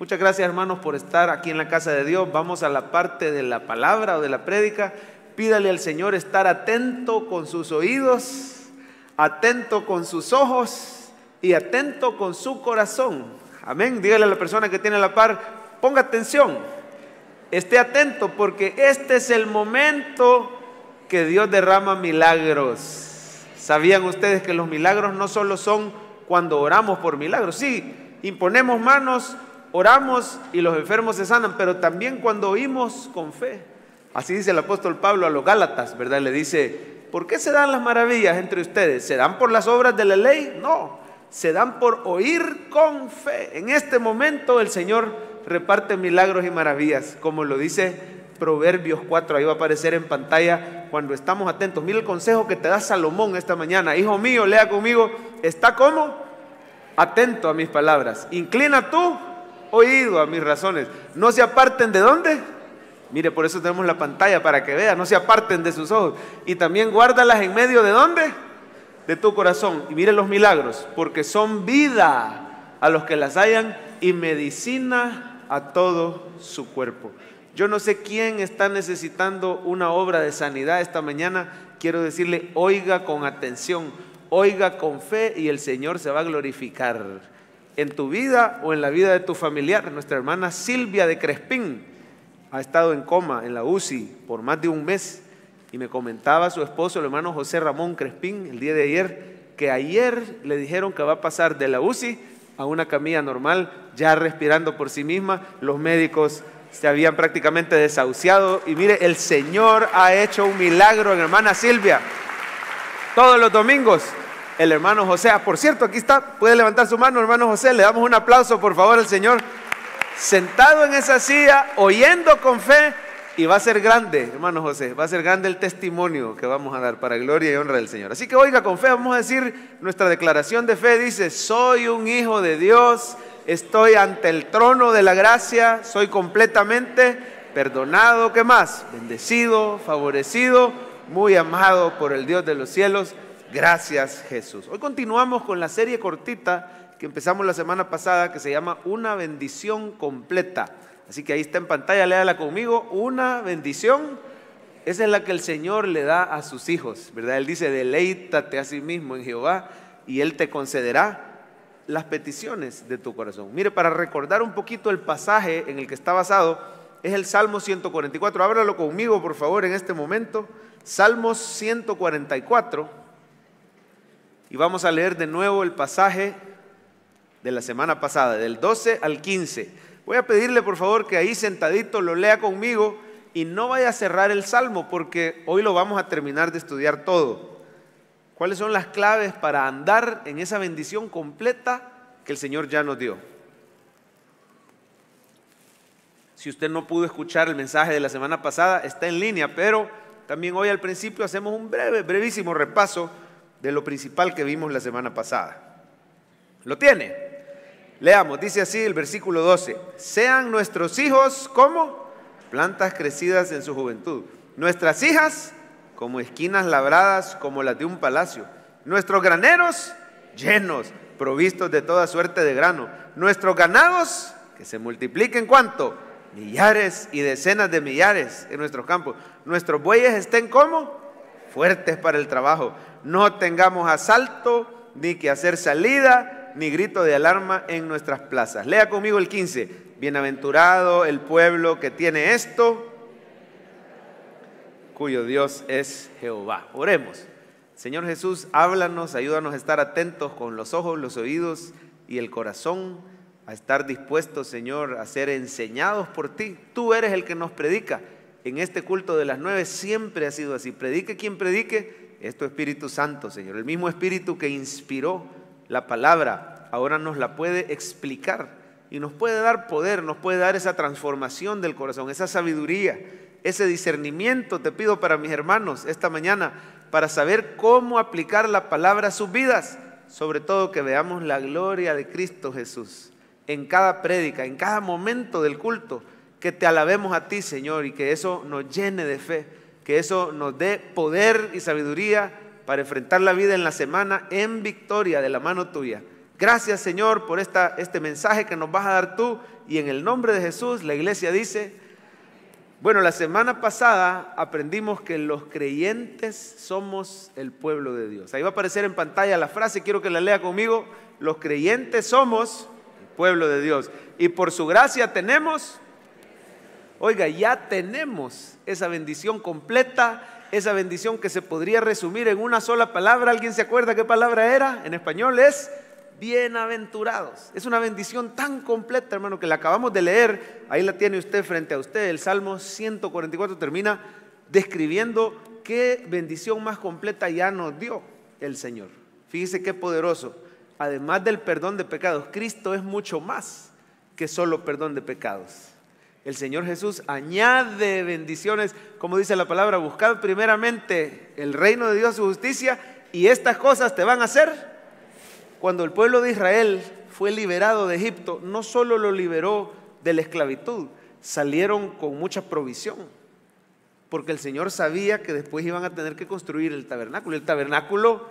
Muchas gracias, hermanos, por estar aquí en la casa de Dios. Vamos a la parte de la palabra o de la prédica. Pídale al Señor estar atento con sus oídos, atento con sus ojos y atento con su corazón. Amén. Dígale a la persona que tiene a la par, ponga atención, esté atento, porque este es el momento que Dios derrama milagros. ¿Sabían ustedes que los milagros no solo son cuando oramos por milagros? Sí, imponemos manos, oramos y los enfermos se sanan, pero también cuando oímos con fe. Así dice el apóstol Pablo a los Gálatas, ¿verdad? Le dice, ¿por qué se dan las maravillas entre ustedes? ¿Se dan por las obras de la ley? No, se dan por oír con fe. En este momento el Señor reparte milagros y maravillas, como lo dice Proverbios 4, ahí va a aparecer en pantalla cuando estamos atentos. Mira el consejo que te da Salomón esta mañana. Hijo mío, lea conmigo, ¿está cómo? Atento a mis palabras. Inclina tu oído a mis razones. No se aparten ¿de dónde? Mire, por eso tenemos la pantalla para que vea. No se aparten de sus ojos. Y también guárdalas en medio ¿de dónde? De tu corazón. Y mire los milagros, porque son vida a los que las hallan y medicina a todo su cuerpo. Yo no sé quién está necesitando una obra de sanidad esta mañana. Quiero decirle, oiga con atención, oiga con fe y el Señor se va a glorificar en tu vida o en la vida de tu familiar. Nuestra hermana Silvia de Crespín ha estado en coma en la UCI por más de un mes y me comentaba su esposo, el hermano José Ramón Crespín, el día de ayer, que ayer le dijeron que va a pasar de la UCI a una camilla normal, ya respirando por sí misma. Los médicos se habían prácticamente desahuciado y mire, el Señor ha hecho un milagro en hermana Silvia. Todos los domingos el hermano José, por cierto, aquí está, puede levantar su mano, hermano José, le damos un aplauso por favor al Señor, sentado en esa silla, oyendo con fe, y va a ser grande, hermano José, va a ser grande el testimonio que vamos a dar para gloria y honra del Señor. Así que oiga con fe, vamos a decir nuestra declaración de fe, dice, soy un hijo de Dios, estoy ante el trono de la gracia, soy completamente perdonado, ¿qué más? Bendecido, favorecido, muy amado por el Dios de los cielos. Gracias, Jesús. Hoy continuamos con la serie cortita que empezamos la semana pasada, que se llama Una bendición completa. Así que ahí está en pantalla, léala conmigo. Una bendición, esa es la que el Señor le da a sus hijos, ¿verdad? Él dice, deleítate a sí mismo en Jehová y Él te concederá las peticiones de tu corazón. Mire, para recordar un poquito el pasaje en el que está basado, es el Salmo 144. Ábralo conmigo, por favor, en este momento. Salmos 144. Y vamos a leer de nuevo el pasaje de la semana pasada, del 12 al 15. Voy a pedirle por favor que ahí sentadito lo lea conmigo y no vaya a cerrar el Salmo porque hoy lo vamos a terminar de estudiar todo. ¿Cuáles son las claves para andar en esa bendición completa que el Señor ya nos dio? Si usted no pudo escuchar el mensaje de la semana pasada, está en línea, pero también hoy al principio hacemos un brevísimo repaso de lo principal que vimos la semana pasada. ¿Lo tiene? Leamos, dice así el versículo 12. Sean nuestros hijos como plantas crecidas en su juventud, nuestras hijas como esquinas labradas como las de un palacio, nuestros graneros llenos, provistos de toda suerte de grano, nuestros ganados que se multipliquen, ¿cuánto? Millares y decenas de millares en nuestros campos, nuestros bueyes estén como fuertes para el trabajo, no tengamos asalto, ni que hacer salida, ni grito de alarma en nuestras plazas. Lea conmigo el 15. Bienaventurado el pueblo que tiene esto, cuyo Dios es Jehová. Oremos. Señor Jesús, háblanos, ayúdanos a estar atentos con los ojos, los oídos y el corazón, a estar dispuestos, Señor, a ser enseñados por ti. Tú eres el que nos predica. En este culto de las 9 siempre ha sido así. Predique quien predique, es tu Espíritu Santo, Señor. El mismo Espíritu que inspiró la palabra, ahora nos la puede explicar y nos puede dar poder, nos puede dar esa transformación del corazón, esa sabiduría, ese discernimiento. Te pido para mis hermanos esta mañana, para saber cómo aplicar la palabra a sus vidas, sobre todo que veamos la gloria de Cristo Jesús en cada prédica, en cada momento del culto, que te alabemos a ti, Señor, y que eso nos llene de fe, que eso nos dé poder y sabiduría para enfrentar la vida en la semana en victoria de la mano tuya. Gracias, Señor, por este mensaje que nos vas a dar tú. Y en el nombre de Jesús, la iglesia dice, bueno, la semana pasada aprendimos que los creyentes somos el pueblo de Dios. Ahí va a aparecer en pantalla la frase, quiero que la lea conmigo. Los creyentes somos el pueblo de Dios. Y por su gracia tenemos, oiga, ya tenemos esa bendición completa, esa bendición que se podría resumir en una sola palabra. ¿Alguien se acuerda qué palabra era? En español es bienaventurados. Es una bendición tan completa, hermano, que la acabamos de leer. Ahí la tiene usted frente a usted. El Salmo 144 termina describiendo qué bendición más completa ya nos dio el Señor. Fíjese qué poderoso. Además del perdón de pecados, Cristo es mucho más que solo perdón de pecados. El Señor Jesús añade bendiciones, como dice la palabra, buscad primeramente el reino de Dios, su justicia, y estas cosas te van a hacer. Cuando el pueblo de Israel fue liberado de Egipto, no solo lo liberó de la esclavitud, salieron con mucha provisión, porque el Señor sabía que después iban a tener que construir el tabernáculo. El tabernáculo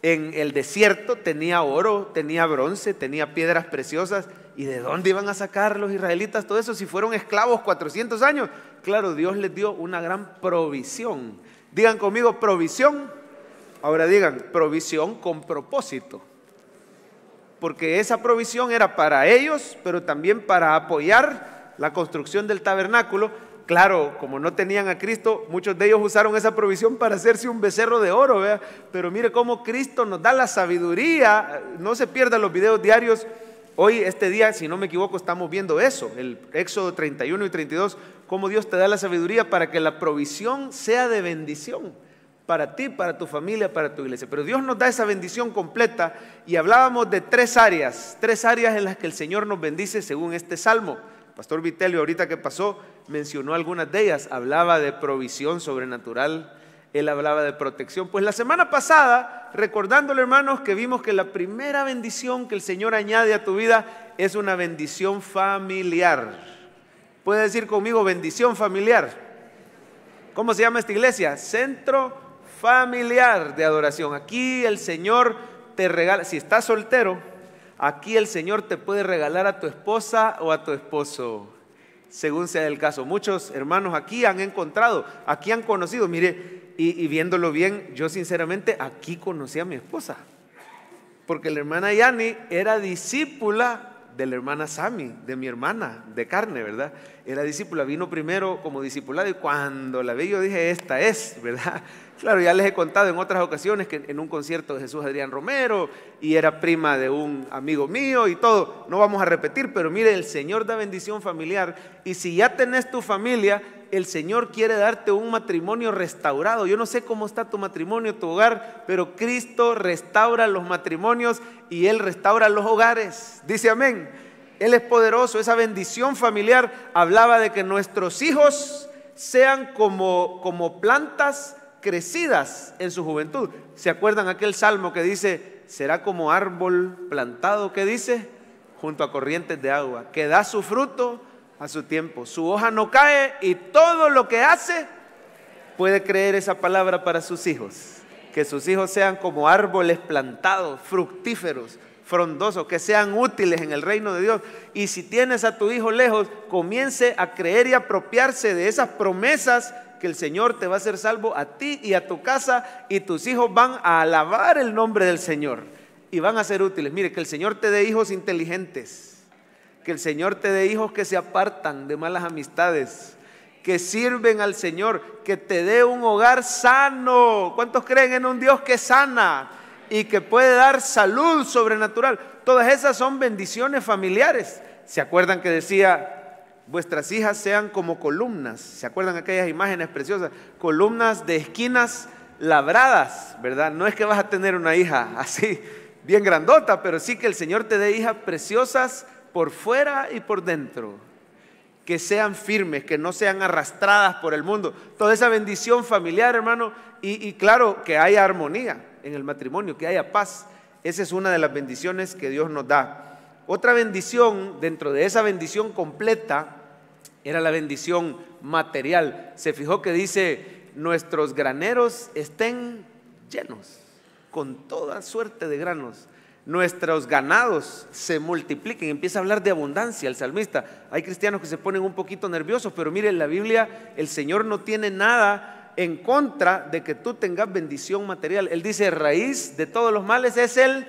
en el desierto tenía oro, tenía bronce, tenía piedras preciosas. ¿Y de dónde iban a sacar los israelitas todo eso si fueron esclavos 400 años? Claro, Dios les dio una gran provisión. Digan conmigo, provisión. Ahora digan, provisión con propósito. Porque esa provisión era para ellos, pero también para apoyar la construcción del tabernáculo. Claro, como no tenían a Cristo, muchos de ellos usaron esa provisión para hacerse un becerro de oro, ¿vea? Pero mire cómo Cristo nos da la sabiduría. No se pierdan los videos diarios. Hoy, este día, si no me equivoco, estamos viendo eso, el Éxodo 31 y 32, cómo Dios te da la sabiduría para que la provisión sea de bendición para ti, para tu familia, para tu iglesia. Pero Dios nos da esa bendición completa y hablábamos de tres áreas en las que el Señor nos bendice según este salmo. Pastor Vitelio, ahorita que pasó, mencionó algunas de ellas. Hablaba de provisión sobrenatural, él hablaba de protección. Pues la semana pasada, recordándole, hermanos, que vimos que la primera bendición que el Señor añade a tu vida es una bendición familiar. ¿Puede decir conmigo bendición familiar? ¿Cómo se llama esta iglesia? Centro Familiar de Adoración. Aquí el Señor te regala, si estás soltero, aquí el Señor te puede regalar a tu esposa o a tu esposo, según sea el caso. Muchos hermanos aquí han encontrado, aquí han conocido, mire, y viéndolo bien, yo sinceramente aquí conocí a mi esposa, porque la hermana Yani era discípula de la hermana Sami, de mi hermana de carne, ¿verdad? Era discípula, vino primero como discipulada y cuando la vi yo dije, esta es, ¿verdad? Claro, ya les he contado en otras ocasiones que en un concierto de Jesús Adrián Romero y era prima de un amigo mío y todo, no vamos a repetir, pero mire, el Señor da bendición familiar y si ya tenés tu familia, el Señor quiere darte un matrimonio restaurado. Yo no sé cómo está tu matrimonio, tu hogar, pero Cristo restaura los matrimonios y Él restaura los hogares. Dice amén. Él es poderoso. Esa bendición familiar hablaba de que nuestros hijos sean como plantas crecidas en su juventud. ¿Se acuerdan aquel salmo que dice, será como árbol plantado, ¿qué dice? Junto a corrientes de agua, que da su fruto a su tiempo, su hoja no cae y todo lo que hace, puede creer esa palabra para sus hijos, que sus hijos sean como árboles plantados, fructíferos, frondosos, que sean útiles en el reino de Dios. Y si tienes a tu hijo lejos, comience a creer y apropiarse de esas promesas que el Señor te va a hacer salvo a ti y a tu casa, y tus hijos van a alabar el nombre del Señor y van a ser útiles. Mire, que el Señor te dé hijos inteligentes, que el Señor te dé hijos que se apartan de malas amistades, que sirven al Señor, que te dé un hogar sano. ¿Cuántos creen en un Dios que sana y que puede dar salud sobrenatural? Todas esas son bendiciones familiares. ¿Se acuerdan que decía, vuestras hijas sean como columnas? ¿Se acuerdan aquellas imágenes preciosas? Columnas de esquinas labradas, ¿verdad? No es que vas a tener una hija así bien grandota, pero sí que el Señor te dé hijas preciosas por fuera y por dentro, que sean firmes, que no sean arrastradas por el mundo. Toda esa bendición familiar, hermano, y claro, que haya armonía en el matrimonio, que haya paz. Esa es una de las bendiciones que Dios nos da. Otra bendición, dentro de esa bendición completa, era la bendición material. Se fijó que dice, nuestros graneros estén llenos, con toda suerte de granos. nuestros ganados se multipliquen. Empieza a hablar de abundancia el salmista. Hay cristianos que se ponen un poquito nerviosos, pero mire, en la Biblia el Señor no tiene nada en contra de que tú tengas bendición material. Él dice, raíz de todos los males es el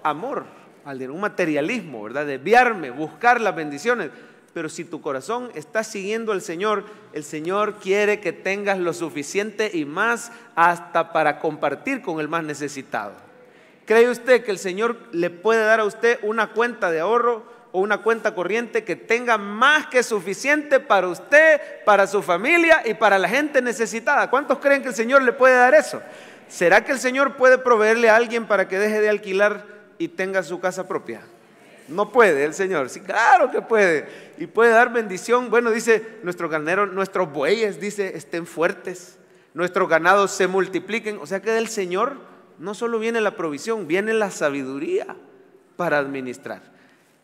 amor, un materialismo, ¿verdad? Desviarme, buscar las bendiciones. Pero si tu corazón está siguiendo al Señor, el Señor quiere que tengas lo suficiente y más hasta para compartir con el más necesitado. ¿Cree usted que el Señor le puede dar a usted una cuenta de ahorro o una cuenta corriente que tenga más que suficiente para usted, para su familia y para la gente necesitada? ¿Cuántos creen que el Señor le puede dar eso? ¿Será que el Señor puede proveerle a alguien para que deje de alquilar y tenga su casa propia? No puede el Señor. Sí, claro que puede. Y puede dar bendición. Bueno, dice, nuestros ganaderos, nuestros bueyes, dice, estén fuertes, nuestros ganados se multipliquen. O sea que del Señor no solo viene la provisión, viene la sabiduría para administrar.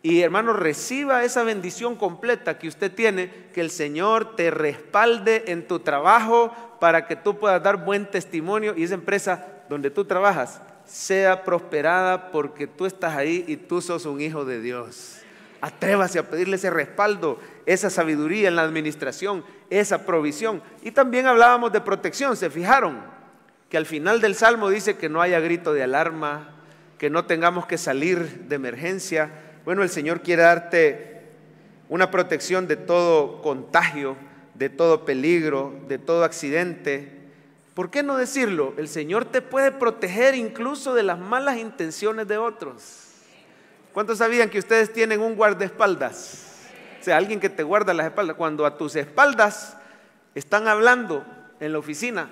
Y hermano, reciba esa bendición completa que usted tiene, que el Señor te respalde en tu trabajo para que tú puedas dar buen testimonio y esa empresa donde tú trabajas sea prosperada porque tú estás ahí y tú sos un hijo de Dios. Atrévase a pedirle ese respaldo, esa sabiduría en la administración, esa provisión. Y también hablábamos de protección. ¿Se fijaron? Que al final del Salmo dice que no haya grito de alarma, que no tengamos que salir de emergencia. Bueno, el Señor quiere darte una protección de todo contagio, de todo peligro, de todo accidente. ¿Por qué no decirlo? El Señor te puede proteger incluso de las malas intenciones de otros. ¿Cuántos sabían que ustedes tienen un guardaespaldas? O sea, alguien que te guarda las espaldas. Cuando a tus espaldas están hablando en la oficina,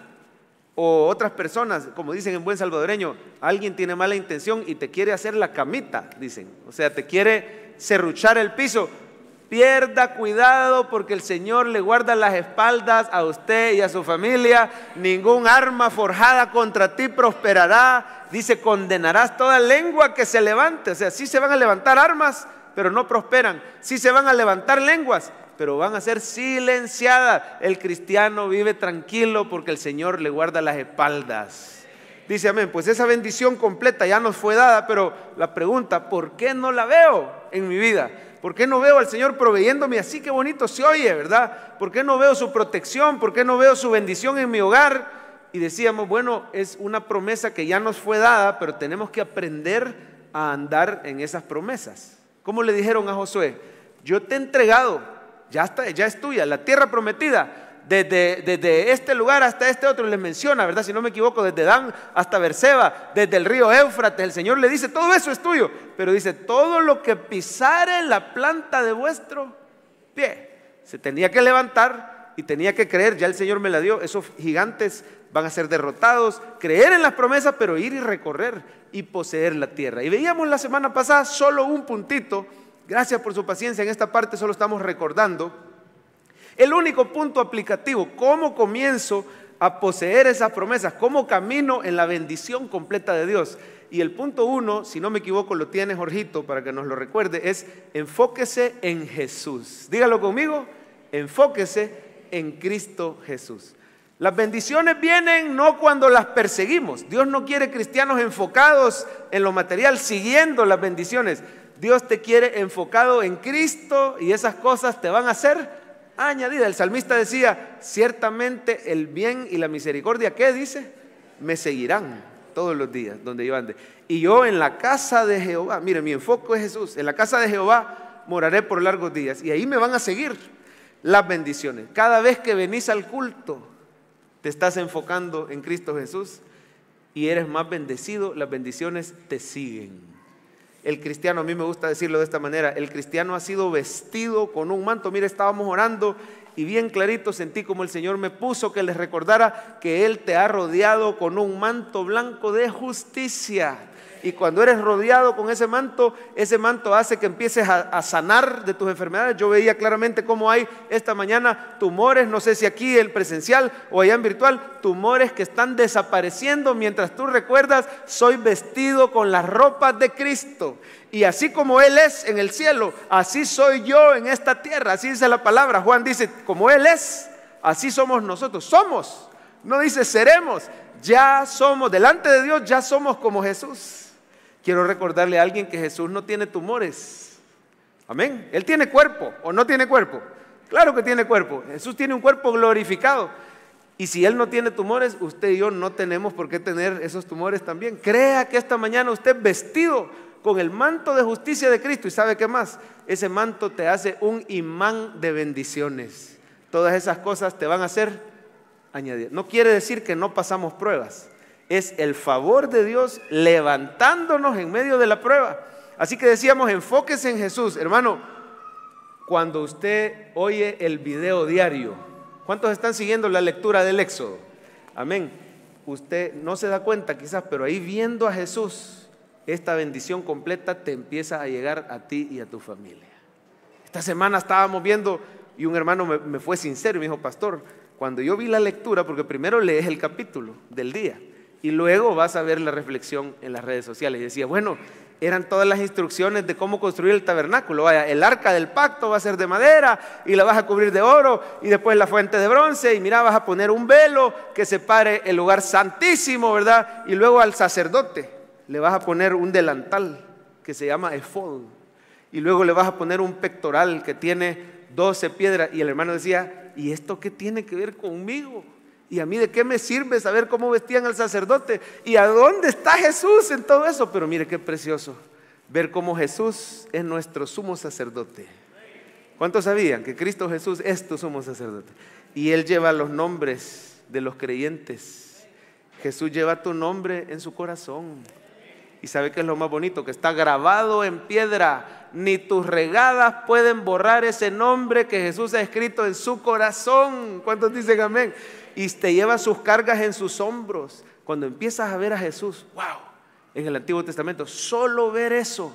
o otras personas, como dicen en buen salvadoreño, alguien tiene mala intención y te quiere hacer la camita, dicen. O sea, te quiere serruchar el piso. Pierda cuidado porque el Señor le guarda las espaldas a usted y a su familia. Ningún arma forjada contra ti prosperará. Dice, condenarás toda lengua que se levante. O sea, sí se van a levantar armas, pero no prosperan. Sí se van a levantar lenguas, pero van a ser silenciadas. El cristiano vive tranquilo porque el Señor le guarda las espaldas. Dice amén, pues esa bendición completa ya nos fue dada, pero la pregunta, ¿por qué no la veo en mi vida? ¿Por qué no veo al Señor proveyéndome así? Qué bonito se oye, ¿verdad? ¿Por qué no veo su protección? ¿Por qué no veo su bendición en mi hogar? Y decíamos, bueno, es una promesa que ya nos fue dada, pero tenemos que aprender a andar en esas promesas. ¿Cómo le dijeron a Josué? Yo te he entregado, ya es tuya, la tierra prometida, desde este lugar hasta este otro, les menciona, ¿verdad? Si no me equivoco, desde Dan hasta Berseba, desde el río Éufrates, el Señor le dice, todo eso es tuyo, pero dice, todo lo que pisare la planta de vuestro pie, se tenía que levantar y tenía que creer, ya el Señor me la dio, esos gigantes van a ser derrotados, creer en las promesas, pero ir y recorrer y poseer la tierra. Y veíamos la semana pasada solo un puntito. Gracias por su paciencia, en esta parte solo estamos recordando el único punto aplicativo, cómo comienzo a poseer esas promesas, cómo camino en la bendición completa de Dios. Y el punto 1, si no me equivoco, lo tiene Jorgito para que nos lo recuerde, es enfóquese en Jesús. Dígalo conmigo, enfóquese en Cristo Jesús. Las bendiciones vienen no cuando las perseguimos. Dios no quiere cristianos enfocados en lo material, siguiendo las bendiciones. Dios te quiere enfocado en Cristo y esas cosas te van a ser añadidas. El salmista decía, ciertamente el bien y la misericordia, ¿qué dice? Me seguirán todos los días donde yo ande. Y yo en la casa de Jehová, mire, mi enfoque es Jesús, en la casa de Jehová moraré por largos días. Y ahí me van a seguir las bendiciones. Cada vez que venís al culto, te estás enfocando en Cristo Jesús y eres más bendecido, las bendiciones te siguen. El cristiano, a mí me gusta decirlo de esta manera, el cristiano ha sido vestido con un manto. Mire, estábamos orando y bien clarito sentí como el Señor me puso que les recordara que Él te ha rodeado con un manto blanco de justicia. Y cuando eres rodeado con ese manto hace que empieces a sanar de tus enfermedades. Yo veía claramente cómo hay esta mañana tumores, no sé si aquí el presencial o allá en virtual, tumores que están desapareciendo mientras tú recuerdas, soy vestido con las ropas de Cristo. Y así como Él es en el cielo, así soy yo en esta tierra. Así dice la palabra. Juan dice, como Él es, así somos nosotros. Somos, no dice seremos, ya somos, delante de Dios ya somos como Jesús. quiero recordarle a alguien que Jesús no tiene tumores. Amén. Él tiene cuerpo o no tiene cuerpo. Claro que tiene cuerpo. Jesús tiene un cuerpo glorificado. Y si Él no tiene tumores, usted y yo no tenemos por qué tener esos tumores también. Crea que esta mañana usted vestido con el manto de justicia de Cristo. ¿Y sabe qué más? Ese manto te hace un imán de bendiciones. Todas esas cosas te van a hacer añadir. No quiere decir que no pasamos pruebas. Es el favor de Dios levantándonos en medio de la prueba. Así que decíamos, enfóquese en Jesús. Hermano, cuando usted oye el video diario, ¿cuántos están siguiendo la lectura del Éxodo? Amén. Usted no se da cuenta quizás, pero ahí viendo a Jesús, esta bendición completa te empieza a llegar a ti y a tu familia. Esta semana estábamos viendo y un hermano me fue sincero y me dijo, pastor, cuando yo vi la lectura, porque primero lees el capítulo del día y luego vas a ver la reflexión en las redes sociales. Y decía, bueno, eran todas las instrucciones de cómo construir el tabernáculo. Vaya, el arca del pacto va a ser de madera y la vas a cubrir de oro, y después la fuente de bronce, y mira, vas a poner un velo que separe el lugar santísimo, ¿verdad? Y luego al sacerdote le vas a poner un delantal que se llama efod, y luego le vas a poner un pectoral que tiene 12 piedras. Y el hermano decía, ¿y esto qué tiene que ver conmigo? ¿Y a mí de qué me sirve saber cómo vestían al sacerdote? ¿Y a dónde está Jesús en todo eso? Pero mire qué precioso ver cómo Jesús es nuestro sumo sacerdote. ¿Cuántos sabían que Cristo Jesús es tu sumo sacerdote? Y Él lleva los nombres de los creyentes. Jesús lleva tu nombre en su corazón. ¿Y sabe qué es lo más bonito? Que está grabado en piedra. Ni tus regadas pueden borrar ese nombre que Jesús ha escrito en su corazón. ¿Cuántos dicen amén? Y te lleva sus cargas en sus hombros. Cuando empiezas a ver a Jesús, wow, en el Antiguo Testamento, solo ver eso,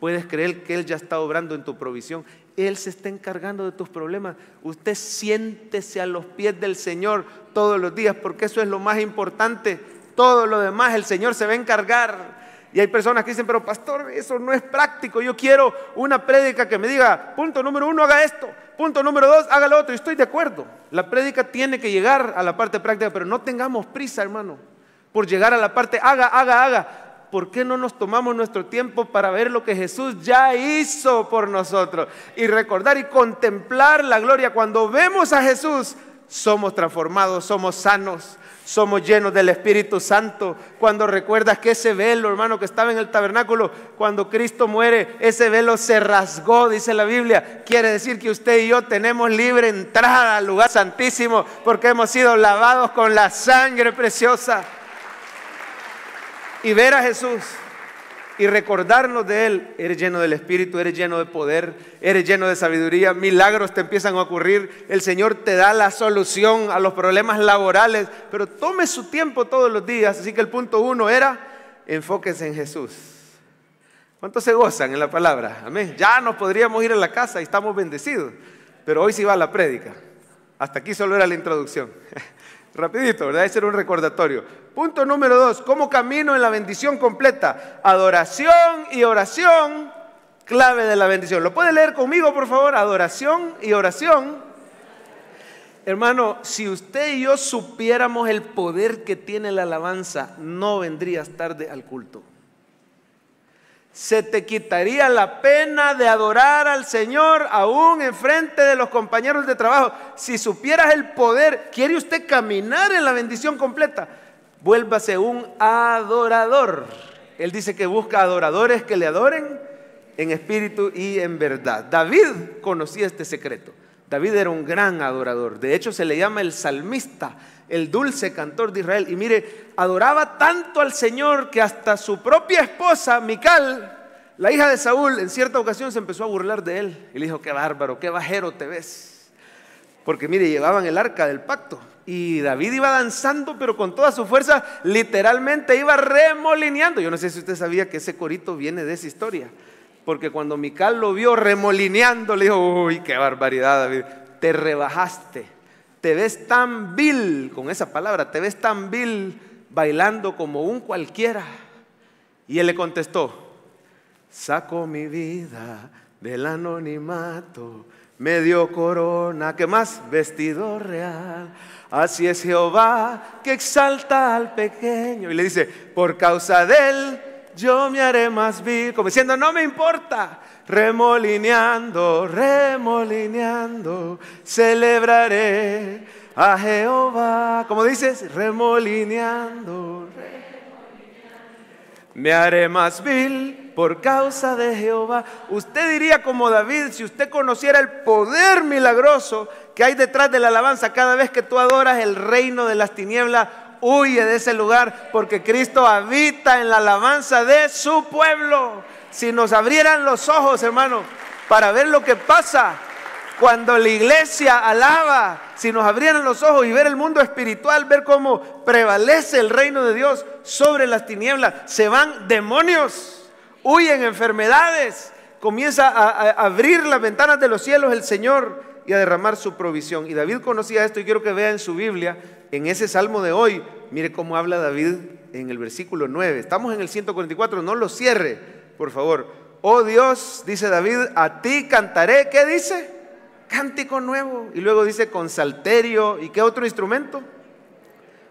puedes creer que Él ya está obrando en tu provisión. Él se está encargando de tus problemas. Usted siéntese a los pies del Señor todos los días, porque eso es lo más importante. Todo lo demás el Señor se va a encargar. Y hay personas que dicen, pero pastor, eso no es práctico. Yo quiero una prédica que me diga, punto número 1, haga esto. Punto número 2, haga lo otro. Y estoy de acuerdo. La prédica tiene que llegar a la parte práctica, pero no tengamos prisa, hermano, por llegar a la parte haga. ¿Por qué no nos tomamos nuestro tiempo para ver lo que Jesús ya hizo por nosotros? Y recordar y contemplar la gloria. Cuando vemos a Jesús, somos transformados, somos sanos, somos llenos del Espíritu Santo. Cuando recuerdas que ese velo, hermano, que estaba en el tabernáculo, cuando Cristo muere, ese velo se rasgó, dice la Biblia. Quiere decir que usted y yo tenemos libre entrada al lugar santísimo, porque hemos sido lavados con la sangre preciosa. Y ver a Jesús y recordarnos de Él, eres lleno del Espíritu, eres lleno de poder, eres lleno de sabiduría, milagros te empiezan a ocurrir, el Señor te da la solución a los problemas laborales, pero tome su tiempo todos los días. Así que el punto 1 era, enfóquese en Jesús. ¿Cuántos se gozan en la palabra? Amén. Ya nos podríamos ir a la casa y estamos bendecidos, pero hoy sí va la prédica. Hasta aquí solo era la introducción. Rapidito, ¿verdad? Ese era un recordatorio. Punto número 2, ¿cómo camino en la bendición completa? Adoración y oración, clave de la bendición. ¿Lo puede leer conmigo, por favor? Adoración y oración. Hermano, si usted y yo supiéramos el poder que tiene la alabanza, no vendrías tarde al culto. Se te quitaría la pena de adorar al Señor aún en frente de los compañeros de trabajo. Si supieras el poder, ¿quiere usted caminar en la bendición completa? Vuélvase un adorador. Él dice que busca adoradores que le adoren en espíritu y en verdad. David conocía este secreto. David era un gran adorador. De hecho, se le llama el salmista, el dulce cantor de Israel. Y mire, adoraba tanto al Señor que hasta su propia esposa, Mical, la hija de Saúl, en cierta ocasión se empezó a burlar de él. Y le dijo, qué bárbaro, qué bajero te ves. Porque mire, llevaban el arca del pacto. Y David iba danzando, pero con toda su fuerza, literalmente iba remolineando. Yo no sé si usted sabía que ese corito viene de esa historia. Porque cuando Mical lo vio remolineando, le dijo, uy, qué barbaridad, David, te rebajaste. Te ves tan vil, con esa palabra, te ves tan vil bailando como un cualquiera. Y él le contestó, saco mi vida del anonimato, me dio corona, ¿qué más? Vestido real. Así es Jehová que exalta al pequeño. Y le dice, por causa de él yo me haré más vil, como diciendo, no me importa. Remolineando, remolineando, celebraré a Jehová. ¿Cómo dices? Remolineando, me haré más vil por causa de Jehová. Usted diría como David, si usted conociera el poder milagroso que hay detrás de la alabanza, cada vez que tú adoras, el reino de las tinieblas huye de ese lugar, porque Cristo habita en la alabanza de su pueblo. Si nos abrieran los ojos, hermano, para ver lo que pasa cuando la iglesia alaba, si nos abrieran los ojos y ver el mundo espiritual, ver cómo prevalece el reino de Dios sobre las tinieblas, se van demonios, huyen enfermedades, comienza a abrir las ventanas de los cielos el Señor y a derramar su provisión. Y David conocía esto, y quiero que vea en su Biblia, en ese salmo de hoy, mire cómo habla David en el versículo 9. Estamos en el 144, no lo cierre, por favor. Oh Dios, dice David, a ti cantaré, ¿qué dice? Cántico nuevo. Y luego dice con salterio. ¿Y qué otro instrumento?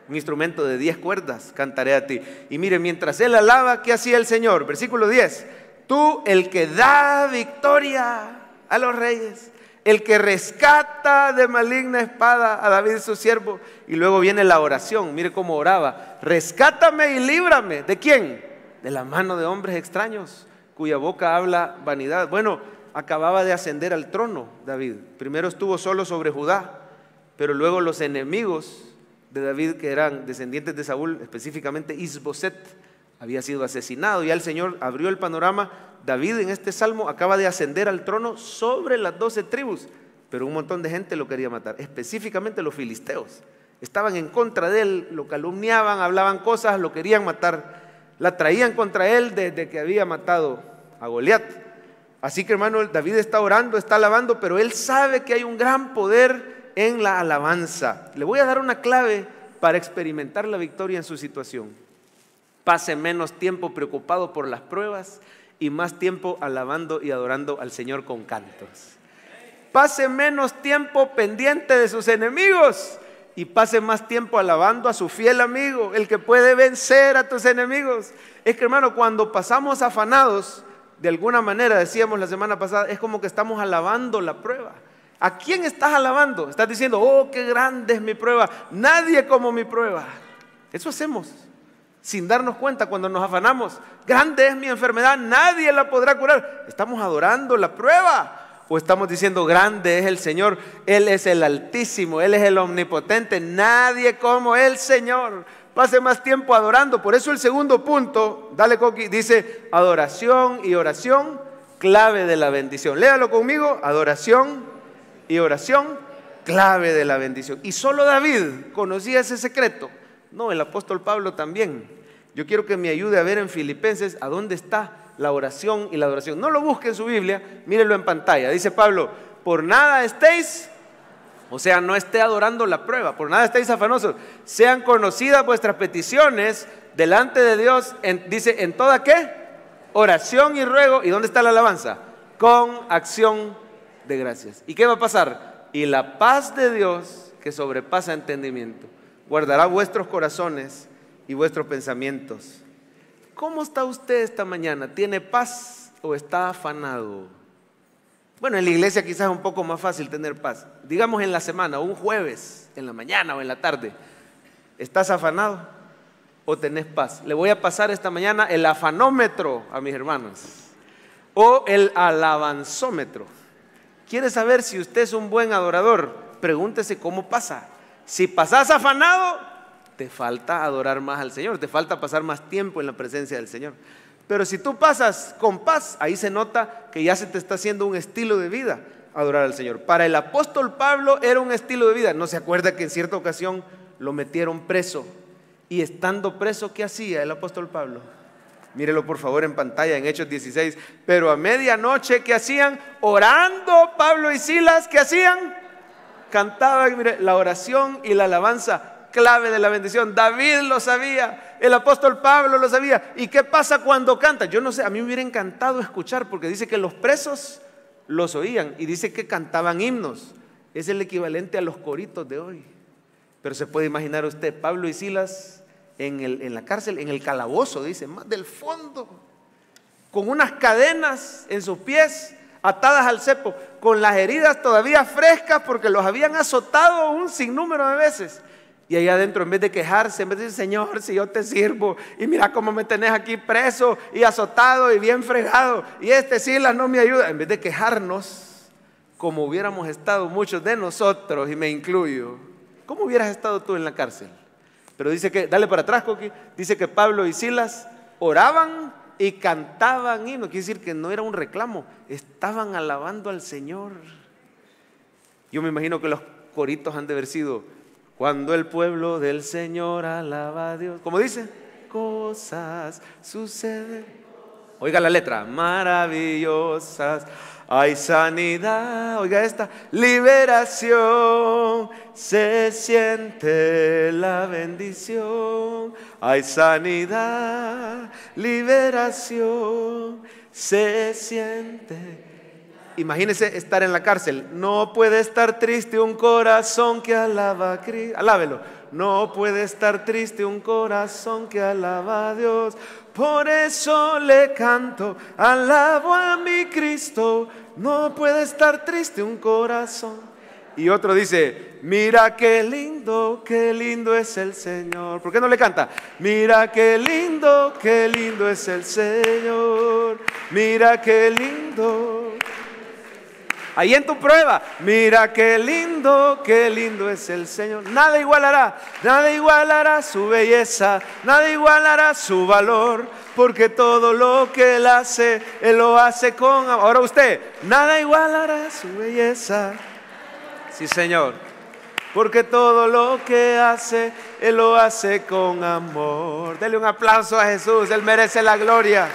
Un instrumento de 10 cuerdas, cantaré a ti. Y mire, mientras él alaba, ¿qué hacía el Señor? Versículo 10. Tú, el que da victoria a los reyes, el que rescata de maligna espada a David su siervo. Y luego viene la oración, mire cómo oraba. Rescátame y líbrame. ¿De quién? De la mano de hombres extraños, cuya boca habla vanidad. Bueno, acababa de ascender al trono David. Primero estuvo solo sobre Judá, pero luego los enemigos de David, que eran descendientes de Saúl, específicamente Isboset, había sido asesinado. Ya el Señor abrió el panorama. David en este salmo acaba de ascender al trono sobre las 12 tribus, pero un montón de gente lo quería matar, específicamente los filisteos. Estaban en contra de él, lo calumniaban, hablaban cosas, lo querían matar. La traían contra él desde que había matado a Goliat. Así que, hermano, David está orando, está alabando, pero él sabe que hay un gran poder en la alabanza. Le voy a dar una clave para experimentar la victoria en su situación. Pase menos tiempo preocupado por las pruebas y más tiempo alabando y adorando al Señor con cantos. Pase menos tiempo pendiente de sus enemigos y pase más tiempo alabando a su fiel amigo, el que puede vencer a tus enemigos. Es que, hermano, cuando pasamos afanados, de alguna manera, decíamos la semana pasada, es como que estamos alabando la prueba. ¿A quién estás alabando? Estás diciendo, oh, qué grande es mi prueba, nadie como mi prueba. Eso hacemos sin darnos cuenta cuando nos afanamos. Grande es mi enfermedad, nadie la podrá curar. Estamos adorando la prueba. O estamos diciendo, grande es el Señor, Él es el Altísimo, Él es el Omnipotente, nadie como el Señor. Pase más tiempo adorando. Por eso el segundo punto, dale Coqui, dice adoración y oración, clave de la bendición. Léalo conmigo, adoración y oración, clave de la bendición. Y solo David conocía ese secreto. No, el apóstol Pablo también. Yo quiero que me ayude a ver en Filipenses a dónde está la oración y la adoración. No lo busque en su Biblia, mírenlo en pantalla. Dice Pablo, por nada estéis, o sea, no esté adorando la prueba, por nada estéis afanosos, sean conocidas vuestras peticiones delante de Dios, dice, en toda ¿qué? Oración y ruego. ¿Y dónde está la alabanza? Con acción de gracias. ¿Y qué va a pasar? Y la paz de Dios, que sobrepasa entendimiento, guardará vuestros corazones y vuestros pensamientos. ¿Cómo está usted esta mañana? ¿Tiene paz o está afanado? Bueno, en la iglesia quizás es un poco más fácil tener paz. Digamos en la semana, un jueves, en la mañana o en la tarde. ¿Estás afanado o tenés paz? Le voy a pasar esta mañana el afanómetro a mis hermanos o el alabanzómetro. ¿Quiere saber si usted es un buen adorador? Pregúntese cómo pasa. Si pasás afanado, te falta adorar más al Señor, te falta pasar más tiempo en la presencia del Señor. Pero si tú pasas con paz, ahí se nota que ya se te está haciendo un estilo de vida adorar al Señor. Para el apóstol Pablo era un estilo de vida. ¿No se acuerda que en cierta ocasión lo metieron preso? Y estando preso, ¿qué hacía el apóstol Pablo? Mírelo por favor en pantalla en Hechos 16. Pero a medianoche, ¿qué hacían? Orando Pablo y Silas, ¿qué hacían? Cantaban. Mire, la oración y la alabanza, clave de la bendición. David lo sabía, el apóstol Pablo lo sabía. ¿Y qué pasa cuando canta? Yo no sé, a mí me hubiera encantado escuchar, porque dice que los presos los oían y dice que cantaban himnos. Es el equivalente a los coritos de hoy. Pero se puede imaginar usted, Pablo y Silas en la cárcel, en el calabozo, dice, más del fondo, con unas cadenas en sus pies, atadas al cepo, con las heridas todavía frescas porque los habían azotado un sinnúmero de veces. Y allá adentro, en vez de quejarse, en vez de decir, Señor, si yo te sirvo, y mira cómo me tenés aquí preso y azotado y bien fregado, y Silas no me ayuda, en vez de quejarnos, como hubiéramos estado muchos de nosotros, y me incluyo, ¿cómo hubieras estado tú en la cárcel? Pero dice que, dale para atrás, Coqui, dice que Pablo y Silas oraban y cantaban himnos. Quiere decir que no era un reclamo, estaban alabando al Señor. Yo me imagino que los coritos han de haber sido: cuando el pueblo del Señor alaba a Dios, ¿cómo dice? Cosas suceden. Oiga la letra: maravillosas, hay sanidad. Oiga esta: liberación, se siente la bendición. Hay sanidad, liberación, se siente. Imagínese estar en la cárcel. No puede estar triste un corazón que alaba a Cristo. Alábelo. No puede estar triste un corazón que alaba a Dios. Por eso le canto, alabo a mi Cristo. No puede estar triste un corazón. Y otro dice: mira qué lindo es el Señor. ¿Por qué no le canta? Mira qué lindo es el Señor. Mira qué lindo. Ahí en tu prueba, mira qué lindo es el Señor. Nada igualará su belleza, nada igualará su valor, porque todo lo que Él hace, Él lo hace con amor. Ahora usted: nada igualará su belleza. Sí, Señor, porque todo lo que hace, Él lo hace con amor. Dele un aplauso a Jesús, Él merece la gloria.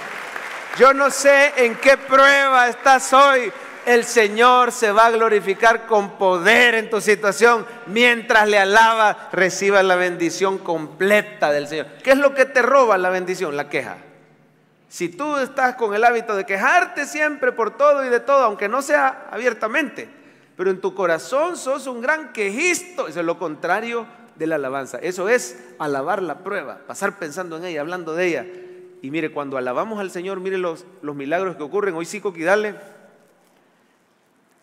Yo no sé en qué prueba estás hoy. El Señor se va a glorificar con poder en tu situación. Mientras le alabas, reciba la bendición completa del Señor. ¿Qué es lo que te roba la bendición? La queja. Si tú estás con el hábito de quejarte siempre por todo y de todo, aunque no sea abiertamente, pero en tu corazón sos un gran quejisto, eso es lo contrario de la alabanza. Eso es alabar la prueba, pasar pensando en ella, hablando de ella. Y mire, cuando alabamos al Señor, mire los milagros que ocurren. Hoy sí, Coqui, dale.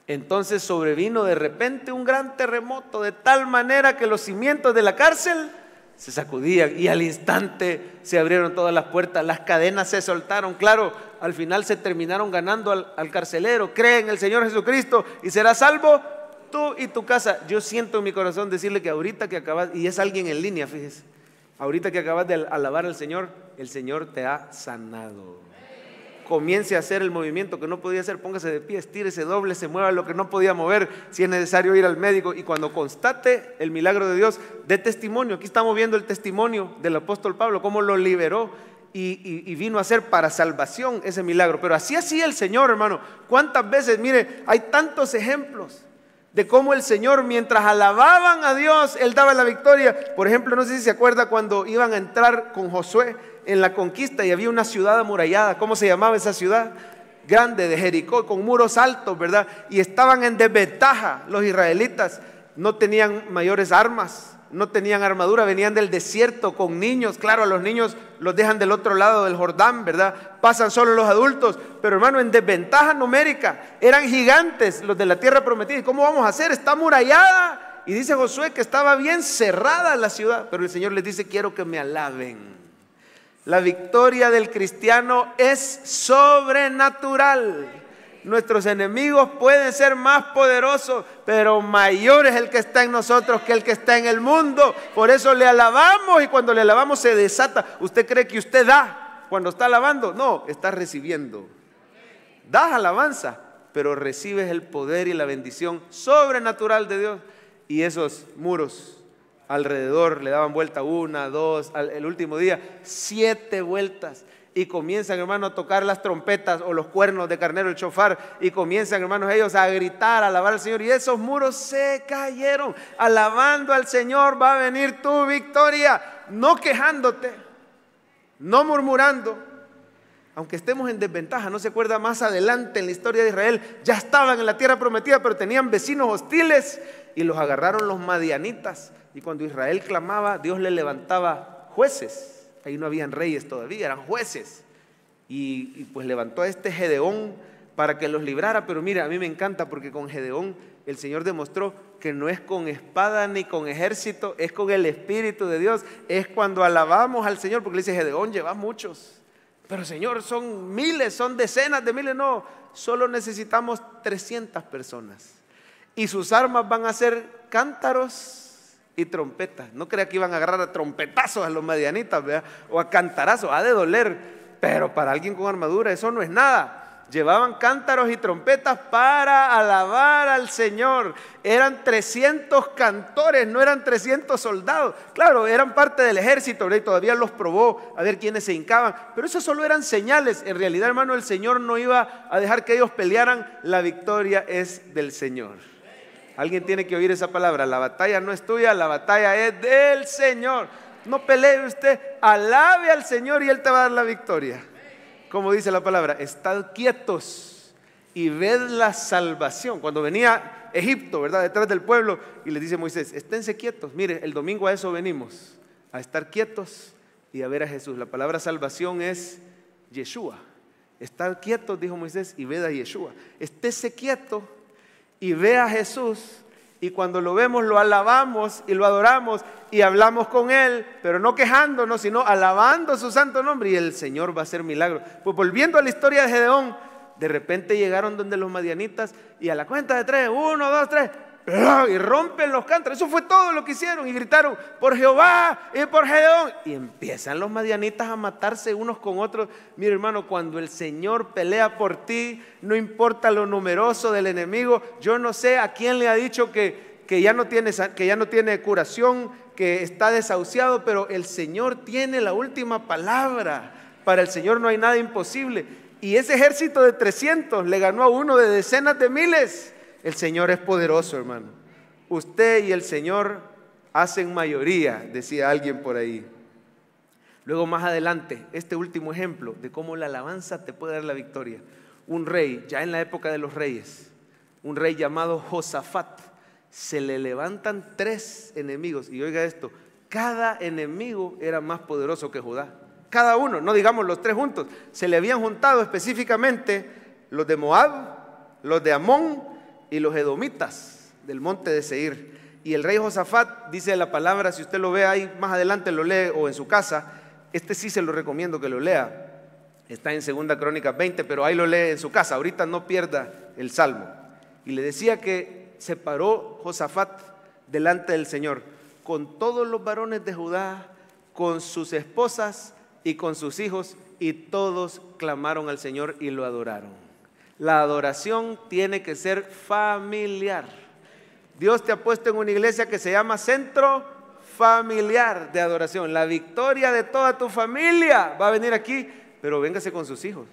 Entonces sobrevino de repente un gran terremoto, de tal manera que los cimientos de la cárcel se sacudían y al instante se abrieron todas las puertas, las cadenas se soltaron. Claro, al final se terminaron ganando al carcelero. Cree en el Señor Jesucristo y serás salvo tú y tu casa. Yo siento en mi corazón decirle que ahorita que acabas, y es alguien en línea, fíjese, ahorita que acabas de alabar al Señor, el Señor te ha sanado. Comience a hacer el movimiento que no podía hacer, póngase de pie, estírese, doblese, mueva lo que no podía mover, si es necesario ir al médico, y cuando constate el milagro de Dios, dé testimonio. Aquí estamos viendo el testimonio del apóstol Pablo, cómo lo liberó y vino a ser para salvación ese milagro. Pero así hacía el Señor, hermano. ¿Cuántas veces? Mire, hay tantos ejemplos de cómo el Señor, mientras alababan a Dios, Él daba la victoria. Por ejemplo, no sé si se acuerda cuando iban a entrar con Josué en la conquista y había una ciudad amurallada. ¿Cómo se llamaba esa ciudad? Grande, de Jericó, con muros altos, ¿verdad? Y estaban en desventaja los israelitas. No tenían mayores armas, no tenían armadura, venían del desierto con niños. Claro, a los niños los dejan del otro lado del Jordán, ¿verdad? Pasan solo los adultos, pero hermano, en desventaja numérica. Eran gigantes los de la tierra prometida. ¿Y cómo vamos a hacer? Está amurallada. Y dice Josué que estaba bien cerrada la ciudad, pero el Señor les dice: quiero que me alaben. La victoria del cristiano es sobrenatural. Nuestros enemigos pueden ser más poderosos, pero mayor es el que está en nosotros que el que está en el mundo. Por eso le alabamos, y cuando le alabamos se desata. ¿Usted cree que usted da cuando está alabando? No, está recibiendo. Das alabanza, pero recibes el poder y la bendición sobrenatural de Dios. Y esos muros alrededor le daban vuelta 1, 2, el último día 7 vueltas. Y comienzan, hermanos, a tocar las trompetas o los cuernos de carnero, el shofar, y comienzan, hermanos, ellos a gritar, a alabar al Señor, y esos muros se cayeron. Alabando al Señor va a venir tu victoria, no quejándote, no murmurando. Aunque estemos en desventaja, no se acuerda más adelante en la historia de Israel, ya estaban en la tierra prometida, pero tenían vecinos hostiles y los agarraron los madianitas. Y cuando Israel clamaba, Dios le levantaba jueces. Ahí no habían reyes todavía, eran jueces. Y pues levantó a este Gedeón para que los librara. Pero mira, a mí me encanta porque con Gedeón el Señor demostró que no es con espada ni con ejército, es con el Espíritu de Dios. Es cuando alabamos al Señor, porque le dice: Gedeón, lleva muchos. Pero Señor, son miles, son decenas de miles. No, solo necesitamos 300 personas. Y sus armas van a ser cántaros y trompetas. No crea que iban a agarrar a trompetazos a los madianitas, ¿verdad? O a cantarazos, ha de doler. Pero para alguien con armadura eso no es nada. Llevaban cántaros y trompetas para alabar al Señor. Eran 300 cantores, no eran 300 soldados. Claro, eran parte del ejército, ¿verdad? Y todavía los probó a ver quiénes se hincaban. Pero eso solo eran señales. En realidad, hermano, el Señor no iba a dejar que ellos pelearan. La victoria es del Señor. Alguien tiene que oír esa palabra. La batalla no es tuya, la batalla es del Señor. No pelee usted, alabe al Señor y Él te va a dar la victoria. Como dice la palabra, estad quietos y ved la salvación. Cuando venía Egipto, ¿verdad?, detrás del pueblo, y le dice Moisés: esténse quietos. Mire, el domingo a eso venimos, a estar quietos y a ver a Jesús. La palabra salvación es Yeshua. Estad quietos, dijo Moisés, y ved a Yeshua. Estése quieto y ve a Jesús. Y cuando lo vemos, lo alabamos y lo adoramos y hablamos con Él, pero no quejándonos, sino alabando su santo nombre, y el Señor va a hacer milagros. Pues volviendo a la historia de Gedeón, de repente llegaron donde los madianitas y a la cuenta de 3, 1, 2, 3, y rompen los cántaros. Eso fue todo lo que hicieron y gritaron: por Jehová y por Gedeón. Y empiezan los madianitas a matarse unos con otros. Mira, hermano, cuando el Señor pelea por ti, no importa lo numeroso del enemigo. Yo no sé a quién le ha dicho que ya no tiene curación, que está desahuciado, pero el Señor tiene la última palabra. Para el Señor no hay nada imposible. Y ese ejército de 300 le ganó a uno de decenas de miles. El Señor es poderoso, hermano. Usted y el Señor hacen mayoría, decía alguien por ahí. Luego más adelante, este último ejemplo de cómo la alabanza te puede dar la victoria. Un rey, ya en la época de los reyes, un rey llamado Josafat, se le levantan 3 enemigos. Y oiga esto, cada enemigo era más poderoso que Judá. Cada uno, no digamos los 3 juntos. Se le habían juntado específicamente los de Moab, los de Amón y los edomitas del monte de Seir. Y el rey Josafat, dice la palabra, si usted lo ve ahí más adelante, lo lee o en su casa, este sí se lo recomiendo que lo lea. Está en 2 Crónicas 20, pero ahí lo lee en su casa. Ahorita no pierda el salmo. Y le decía que se paró Josafat delante del Señor con todos los varones de Judá, con sus esposas y con sus hijos, y todos clamaron al Señor y lo adoraron. La adoración tiene que ser familiar. Dios te ha puesto en una iglesia que se llama Centro Familiar de Adoración. La victoria de toda tu familia va a venir aquí, pero véngase con sus hijos.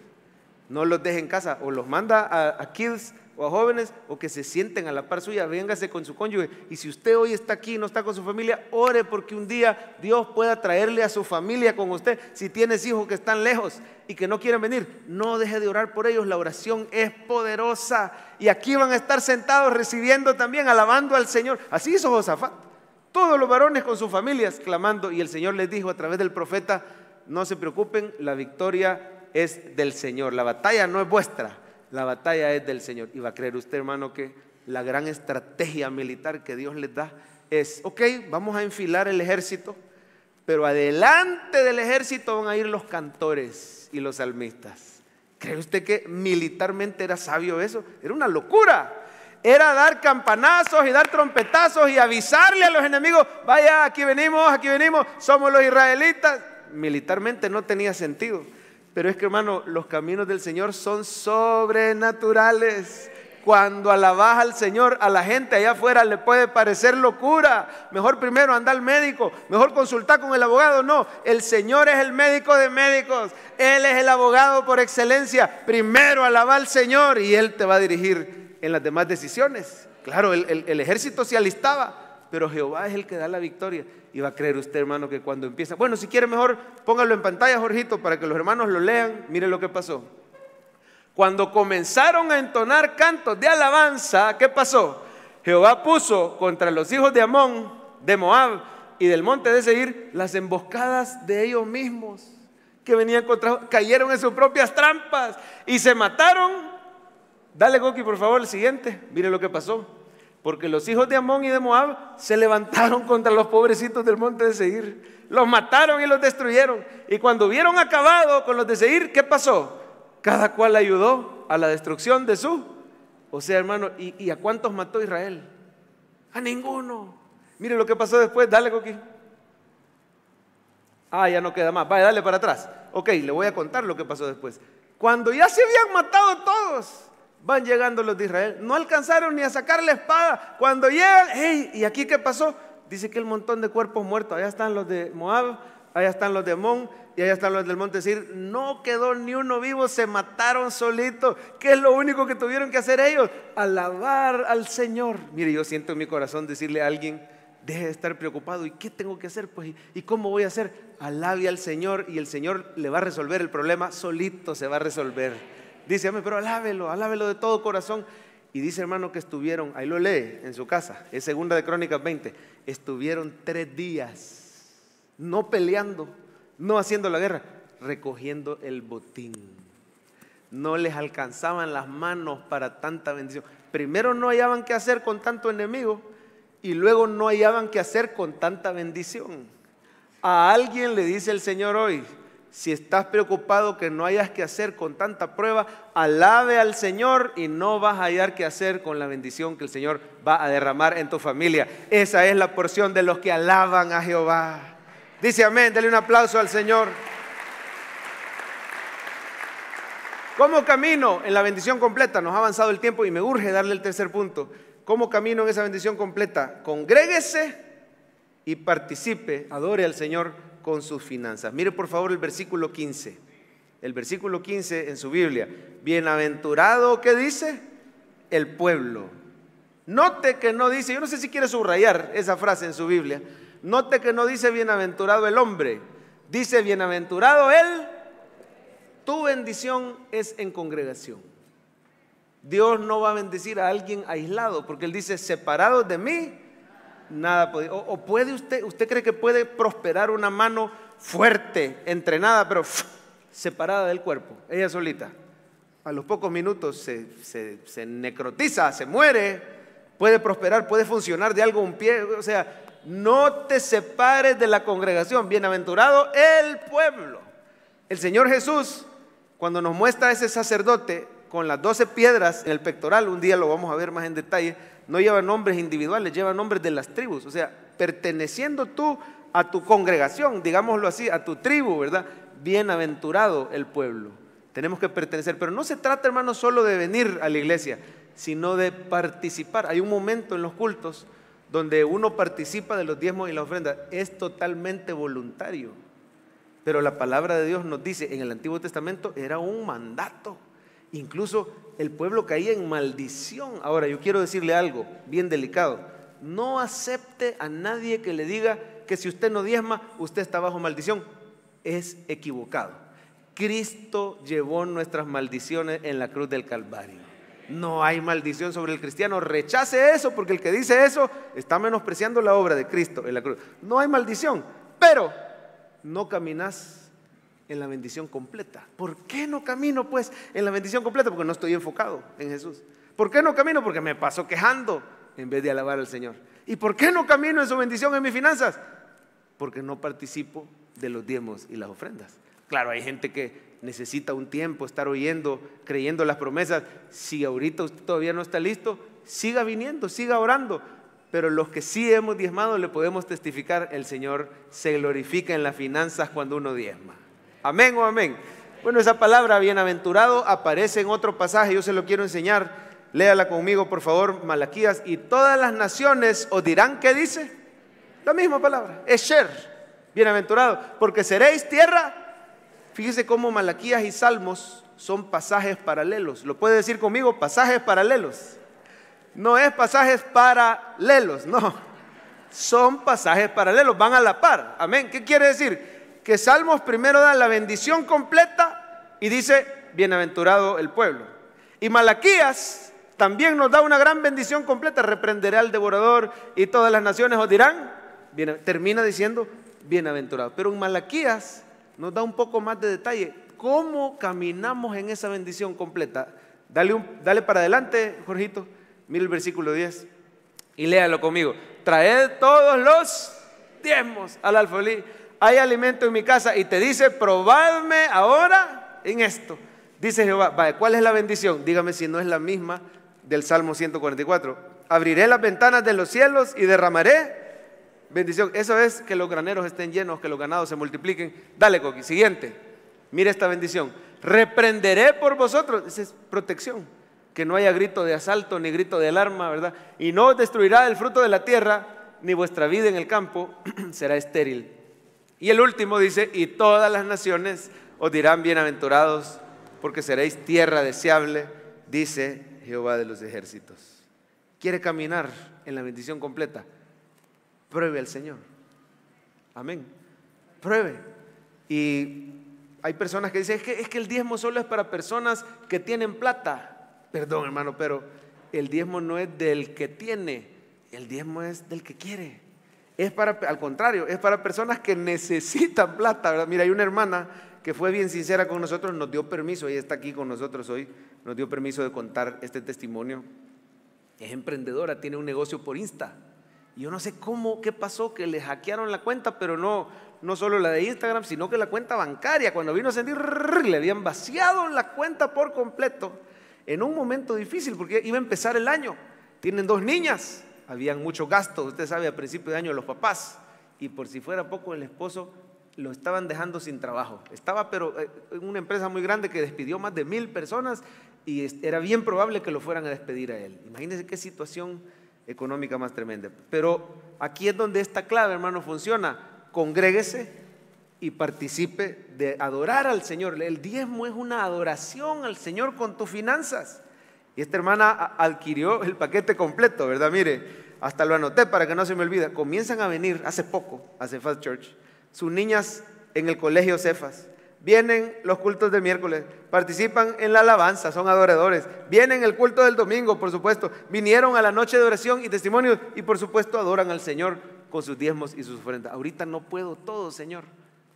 No los deje en casa, o los manda a kids o a jóvenes, o que se sienten a la par suya. Véngase con su cónyuge. Y si usted hoy está aquí y no está con su familia, ore porque un día Dios pueda traerle a su familia con usted. Si tienes hijos que están lejos y que no quieren venir, no deje de orar por ellos. La oración es poderosa, y aquí van a estar sentados recibiendo también, alabando al Señor. Así hizo Josafat, todos los varones con sus familias clamando, y el Señor les dijo a través del profeta: no se preocupen, la victoria es del Señor. La batalla no es vuestra, la batalla es del Señor. Y va a creer usted, hermano, que la gran estrategia militar que Dios les da es: ok, vamos a enfilar el ejército, pero adelante del ejército van a ir los cantores y los salmistas. ¿Cree usted que militarmente era sabio eso? Era una locura. Era dar campanazos y dar trompetazos y avisarle a los enemigos: vaya, aquí venimos, somos los israelitas. Militarmente no tenía sentido. Pero es que, hermano, los caminos del Señor son sobrenaturales. Cuando alabas al Señor, a la gente allá afuera le puede parecer locura. Mejor primero anda al médico, mejor consultar con el abogado. No, el Señor es el médico de médicos. Él es el abogado por excelencia. Primero alaba al Señor y Él te va a dirigir en las demás decisiones. Claro, el ejército se alistaba, pero Jehová es el que da la victoria. Y va a creer usted, hermano, que cuando empieza... Bueno, si quiere mejor póngalo en pantalla, Jorgito, para que los hermanos lo lean. Mire lo que pasó. Cuando comenzaron a entonar cantos de alabanza, ¿qué pasó? Jehová puso contra los hijos de Amón, de Moab, y del monte de Seir las emboscadas de ellos mismos que venían contra, cayeron en sus propias trampas y se mataron. Dale, Goki, por favor, el siguiente. Mire lo que pasó. Porque los hijos de Amón y de Moab se levantaron contra los pobrecitos del monte de Seir. Los mataron y los destruyeron. Y cuando hubieron acabado con los de Seir, ¿qué pasó? Cada cual ayudó a la destrucción de su. O sea, hermano, ¿y a cuántos mató Israel? A ninguno. Mire lo que pasó después. Dale, Coqui. Ya no queda más. Vaya, dale para atrás. Ok, le voy a contar lo que pasó después. Cuando ya se habían matado todos, van llegando los de Israel. No alcanzaron ni a sacar la espada. Cuando llegan, hey, ¿y aquí qué pasó? Dice que el montón de cuerpos muertos. Allá están los de Moab, allá están los de Amón y allá están los del monte Seir. No quedó ni uno vivo, se mataron solitos. ¿Qué es lo único que tuvieron que hacer ellos? Alabar al Señor. Mire, yo siento en mi corazón decirle a alguien: deje de estar preocupado. ¿Y qué tengo que hacer? Pues, ¿y cómo voy a hacer? Alabe al Señor y el Señor le va a resolver el problema. Solito se va a resolver. Dice, pero alábelo de todo corazón. Y dice, hermano, que estuvieron, ahí lo lee en su casa, es segunda de Crónicas 20, estuvieron 3 días, no peleando, no haciendo la guerra, recogiendo el botín. No les alcanzaban las manos para tanta bendición. Primero no hallaban qué hacer con tanto enemigo y luego no hallaban qué hacer con tanta bendición. A alguien le dice el Señor hoy: si estás preocupado que no hayas que hacer con tanta prueba, alabe al Señor y no vas a hallar qué hacer con la bendición que el Señor va a derramar en tu familia. Esa es la porción de los que alaban a Jehová. Dice amén, dale un aplauso al Señor. ¿Cómo camino en la bendición completa? Nos ha avanzado el tiempo y me urge darle el tercer punto. ¿Cómo camino en esa bendición completa? Congréguese y participe, adore al Señor con sus finanzas. Mire por favor el versículo 15. El versículo 15 en su Biblia. Bienaventurado, ¿qué dice? El pueblo. Note que no dice, yo no sé si quiere subrayar esa frase en su Biblia. Note que no dice bienaventurado el hombre. Dice bienaventurado él. Tu bendición es en congregación. Dios no va a bendecir a alguien aislado, porque Él dice, separados de mí, nada puede. O puede usted cree que puede prosperar una mano fuerte, entrenada, pero separada del cuerpo, ella solita. A los pocos minutos se necrotiza, se muere. Puede prosperar, puede funcionar de algo un pie. O sea, no te separes de la congregación. Bienaventurado el pueblo. El Señor Jesús, cuando nos muestra a ese sacerdote con las 12 piedras en el pectoral, un día lo vamos a ver más en detalle, no lleva nombres individuales, lleva nombres de las tribus. O sea, perteneciendo tú a tu congregación, digámoslo así, a tu tribu, ¿verdad? Bienaventurado el pueblo. Tenemos que pertenecer, pero no se trata, hermano, solo de venir a la iglesia, sino de participar. Hay un momento en los cultos donde uno participa de los diezmos y la ofrenda. Es totalmente voluntario. Pero la palabra de Dios nos dice, en el Antiguo Testamento era un mandato. Incluso el pueblo caía en maldición. Ahora, yo quiero decirle algo bien delicado. No acepte a nadie que le diga que si usted no diezma, usted está bajo maldición. Es equivocado. Cristo llevó nuestras maldiciones en la cruz del Calvario. No hay maldición sobre el cristiano. Rechace eso, porque el que dice eso está menospreciando la obra de Cristo en la cruz. No hay maldición, pero no caminas en la bendición completa. ¿Por qué no camino pues en la bendición completa? Porque no estoy enfocado en Jesús. ¿Por qué no camino? Porque me paso quejando en vez de alabar al Señor. ¿Y por qué no camino en su bendición en mis finanzas? Porque no participo de los diezmos y las ofrendas. Claro, hay gente que necesita un tiempo estar oyendo, creyendo las promesas. Si ahorita usted todavía no está listo, siga viniendo, siga orando. Pero los que sí hemos diezmado le podemos testificar, el Señor se glorifica en las finanzas cuando uno diezma. Amén o amén. Bueno, esa palabra bienaventurado aparece en otro pasaje, yo se lo quiero enseñar. Léala conmigo, por favor, Malaquías. Y todas las naciones os dirán, ¿qué dice? La misma palabra, Esher, bienaventurado, porque seréis tierra. Fíjese cómo Malaquías y Salmos son pasajes paralelos. ¿Lo puede decir conmigo? Pasajes paralelos. No es pasajes paralelos, no. Son pasajes paralelos, van a la par. Amén. ¿Qué quiere decir? Que Salmos primero da la bendición completa y dice, bienaventurado el pueblo. Y Malaquías también nos da una gran bendición completa. Reprenderé al devorador y todas las naciones os dirán, termina diciendo bienaventurado. Pero en Malaquías nos da un poco más de detalle. ¿Cómo caminamos en esa bendición completa? Dale para adelante, Jorgito. Mira el versículo 10 y léalo conmigo. Traed todos los diezmos al alfolí. Hay alimento en mi casa, y te dice: probadme ahora en esto. Dice Jehová. Vaya, ¿cuál es la bendición? Dígame si no es la misma del Salmo 144. Abriré las ventanas de los cielos y derramaré bendición. Eso es que los graneros estén llenos, que los ganados se multipliquen. Dale, Coqui, siguiente. Mira esta bendición. Reprenderé por vosotros. Esa es protección. Que no haya grito de asalto ni grito de alarma, ¿verdad? Y no os destruirá el fruto de la tierra, ni vuestra vida en el campo será estéril. Y el último dice: y todas las naciones os dirán bienaventurados, porque seréis tierra deseable, dice Jehová de los ejércitos. ¿Quiere caminar en la bendición completa? Pruebe al Señor. Amén. Pruebe. Y hay personas que dicen: es que el diezmo solo es para personas que tienen plata. Perdón, hermano, pero el diezmo no es del que tiene, el diezmo es del que quiere. Es para, al contrario, es para personas que necesitan plata, ¿verdad? Mira, hay una hermana que fue bien sincera con nosotros, nos dio permiso, ella está aquí con nosotros hoy, nos dio permiso de contar este testimonio. Es emprendedora, tiene un negocio por Insta. Y yo no sé qué pasó, que le hackearon la cuenta, pero no solo la de Instagram, sino que la cuenta bancaria. Cuando vino a sentir, le habían vaciado la cuenta por completo, en un momento difícil, porque iba a empezar el año. Tienen 2 niñas, habían muchos gastos, usted sabe, a principio de año los papás, y por si fuera poco, el esposo lo estaban dejando sin trabajo. Estaba pero en una empresa muy grande que despidió más de 1000 personas, y era bien probable que lo fueran a despedir a él. Imagínense qué situación económica más tremenda. Pero aquí es donde esta clave, hermano, funciona. Congréguese y participe de adorar al Señor. El diezmo es una adoración al Señor con tus finanzas. Y esta hermana adquirió el paquete completo, ¿verdad? Mire, hasta lo anoté para que no se me olvide. Comienzan a venir hace poco a Cephas Church sus niñas en el colegio Cephas. Vienen los cultos de miércoles, participan en la alabanza, son adoradores. Vienen el culto del domingo, por supuesto. Vinieron a la noche de oración y testimonios, y por supuesto adoran al Señor con sus diezmos y sus ofrendas. Ahorita no puedo todo, Señor,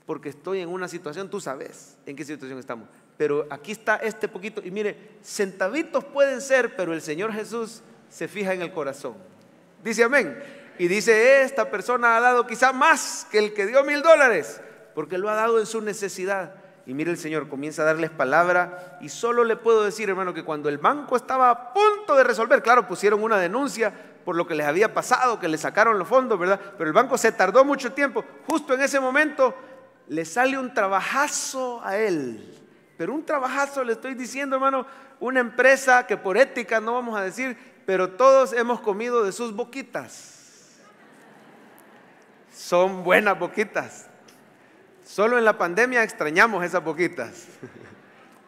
porque estoy en una situación, tú sabes en qué situación estamos. Pero aquí está este poquito, y mire, centavitos pueden ser, pero el Señor Jesús se fija en el corazón. Dice amén. Y dice: esta persona ha dado quizá más que el que dio $1000, porque lo ha dado en su necesidad. Y mire, el Señor comienza a darles palabra. Y solo le puedo decir, hermano, que cuando el banco estaba a punto de resolver, claro, pusieron una denuncia por lo que les había pasado, que le sacaron los fondos, ¿verdad? Pero el banco se tardó mucho tiempo. Justo en ese momento le sale un trabajazo a él. Pero un trabajazo, le estoy diciendo, hermano, una empresa que por ética no vamos a decir, pero todos hemos comido de sus boquitas. Son buenas boquitas. Solo en la pandemia extrañamos esas boquitas,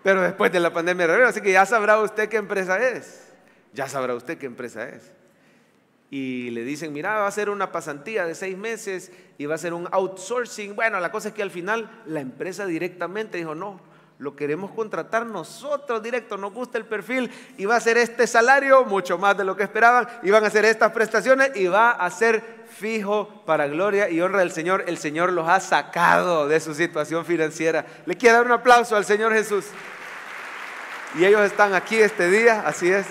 pero después de la pandemia regresa. Así que ya sabrá usted qué empresa es. Ya sabrá usted qué empresa es. Y le dicen: mira, va a ser una pasantía de 6 meses y va a ser un outsourcing. Bueno, la cosa es que al final la empresa directamente dijo: no, lo queremos contratar nosotros directo, nos gusta el perfil, y va a ser este salario, mucho más de lo que esperaban, y van a hacer estas prestaciones, y va a ser fijo para gloria y honra del Señor. El Señor los ha sacado de su situación financiera. Le quiero dar un aplauso al Señor Jesús. Y ellos están aquí este día, así es.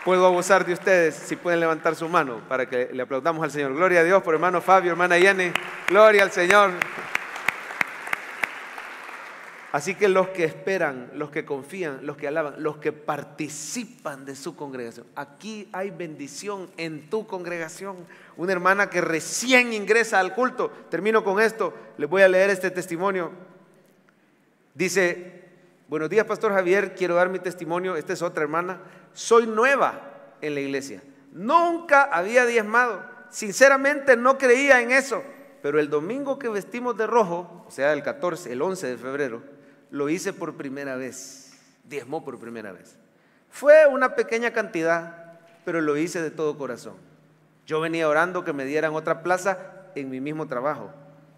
Puedo abusar de ustedes si pueden levantar su mano para que le aplaudamos al Señor. Gloria a Dios por hermano Fabio, hermana Jenny. Gloria al Señor. Así que los que esperan, los que confían, los que alaban, los que participan de su congregación. Aquí hay bendición en tu congregación. Una hermana que recién ingresa al culto. Termino con esto. Les voy a leer este testimonio. Dice: buenos días, Pastor Javier, quiero dar mi testimonio. Esta es otra hermana. Soy nueva en la iglesia. Nunca había diezmado. Sinceramente no creía en eso. Pero el domingo que vestimos de rojo, o sea, el 11 de febrero, lo hice por primera vez. Diezmó por primera vez. Fue una pequeña cantidad, pero lo hice de todo corazón. Yo venía orando que me dieran otra plaza en mi mismo trabajo,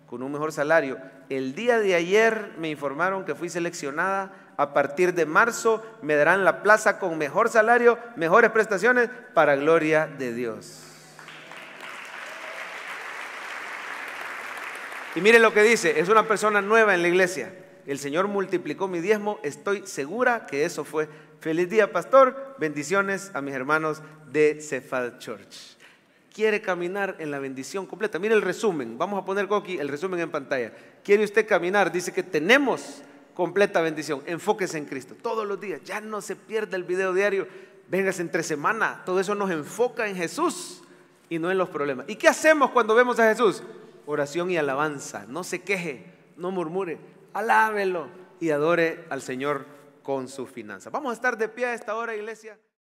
con un mejor salario. El día de ayer me informaron que fui seleccionada. A partir de marzo me darán la plaza con mejor salario, mejores prestaciones, para gloria de Dios. Y mire lo que dice, es una persona nueva en la iglesia. El Señor multiplicó mi diezmo, estoy segura que eso fue. Feliz día, pastor. Bendiciones a mis hermanos de Cephal Church. Quiere caminar en la bendición completa. Mire el resumen, vamos a poner, Coqui, el resumen en pantalla. ¿Quiere usted caminar? Dice que tenemos completa bendición. Enfóquese en Cristo todos los días. Ya no se pierda el video diario. Véngase entre semana. Todo eso nos enfoca en Jesús y no en los problemas. ¿Y qué hacemos cuando vemos a Jesús? Oración y alabanza. No se queje, no murmure. Alábelo y adore al Señor con sus finanzas. Vamos a estar de pie a esta hora, iglesia.